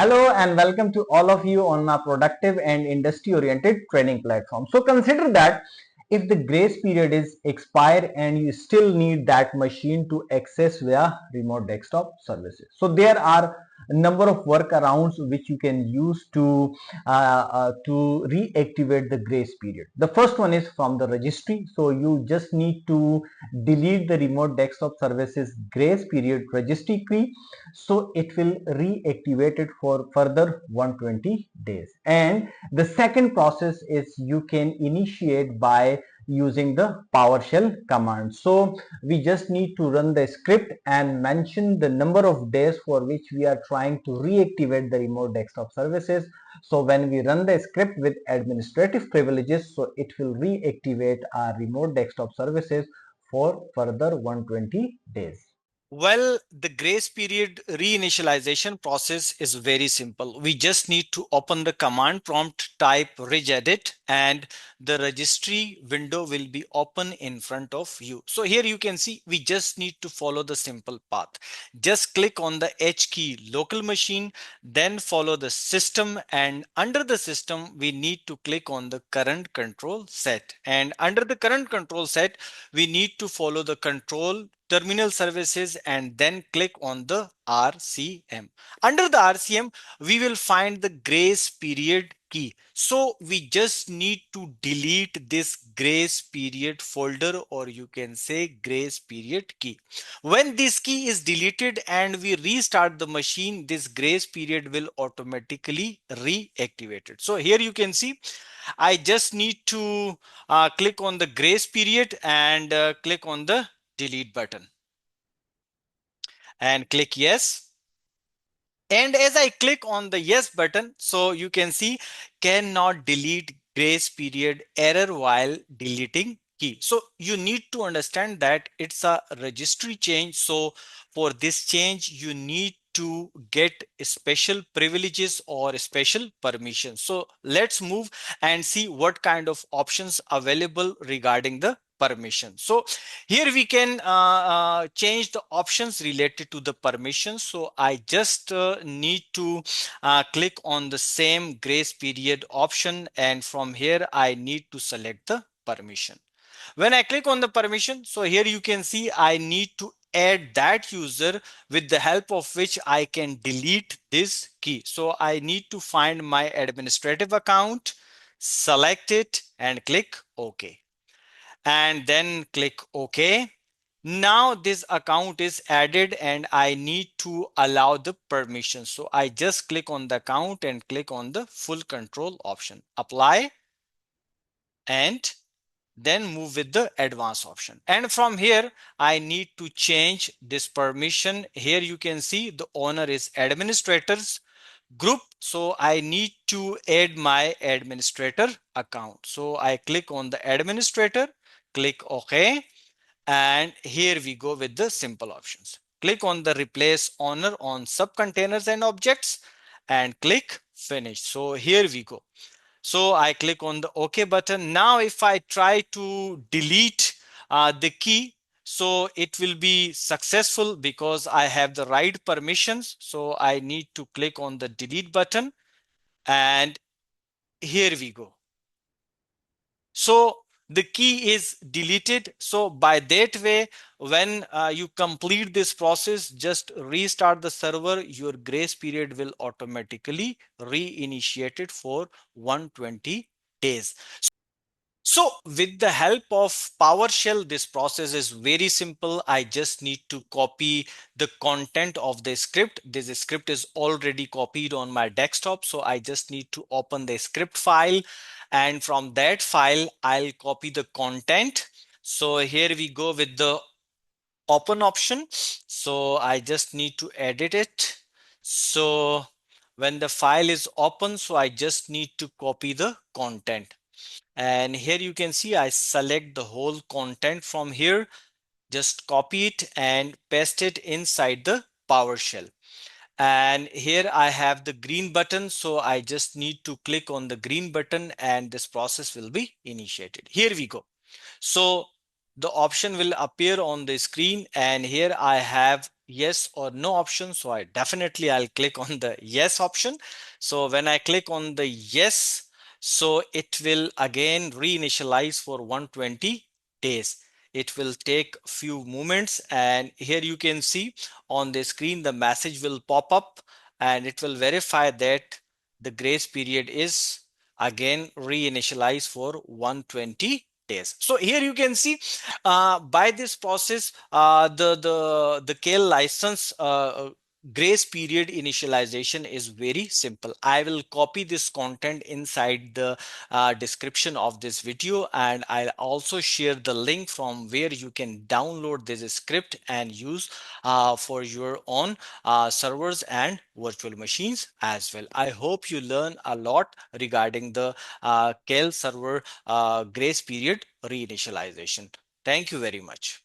Hello and welcome to all of you on my productive and industry oriented training platform. So consider that if the grace period is expired and you still need that machine to access via remote desktop services. So there are a number of workarounds which you can use to reactivate the grace period. The first one is from the registry. So you just need to delete the remote desktop services grace period registry key, so it will reactivate it for further 120 days. And the second process is you can initiate by using the PowerShell command. So we just need to run the script and mention the number of days for which we are trying to reactivate the remote desktop services. So when we run the script with administrative privileges, so it will reactivate our remote desktop services for further 120 days. Well, the grace period reinitialization process is very simple. We just need to open the command prompt, type regedit, and the registry window will be open in front of you. So here you can see we just need to follow the simple path. Just click on the H key local machine, then follow the system, and under the system we need to click on the current control set. And under the current control set, we need to follow the control terminal services and then click on the RCM. Under the RCM, we will find the grace period key. So we just need to delete this grace period folder, or you can say grace period key. When this key is deleted and we restart the machine, this grace period will automatically reactivate it. So here you can see I just need to click on the grace period and click on the delete button and click yes. And as I click on the yes button, so you can see cannot delete grace period error while deleting key. So you need to understand that it's a registry change. So for this change, you need to get special privileges or special permissions. So let's move and see what kind of options available regarding the permission. So here we can change the options related to the permissions. So I just need to click on the same grace period option, and from here I need to select the permission. When I click on the permission, so here you can see I need to add that user with the help of which I can delete this key. So I need to find my administrative account, select it and click OK, and then click OK. Now this account is added and I need to allow the permission. So I just click on the account and click on the full control option, apply, and then move with the advanced option. And from here, I need to change this permission. Here you can see the owner is administrators group. So I need to add my administrator account. So I click on the administrator, click OK. And here we go with the simple options. Click on the replace owner on subcontainers and objects and click finish. So here we go. So I click on the OK button. Now if I try to delete the key, so it will be successful because I have the right permissions. So I need to click on the delete button and here we go. So the key is deleted. So by that way, when you complete this process, just restart the server, your grace period will automatically reinitiate it for 120 days. So with the help of PowerShell, this process is very simple. I just need to copy the content of the script. This script is already copied on my desktop. So I just need to open the script file. And from that file, I'll copy the content. So here we go with the open option. So I just need to edit it. So when the file is open, so I just need to copy the content. And here you can see I select the whole content from here, just copy it and paste it inside the PowerShell. And here I have the green button. So I just need to click on the green button and this process will be initiated. Here we go. So the option will appear on the screen and here I have yes or no option. So I'll click on the yes option. So when I click on the yes, so it will again reinitialize for 120 days. It will take few moments, and here you can see on the screen the message will pop up, and it will verify that the grace period is again reinitialized for 120 days. So here you can see by this process, the KL license grace period initialization is very simple. I will copy this content inside the description of this video, and I'll also share the link from where you can download this script and use for your own servers and virtual machines as well. I hope you learn a lot regarding the KL server grace period reinitialization. Thank you very much.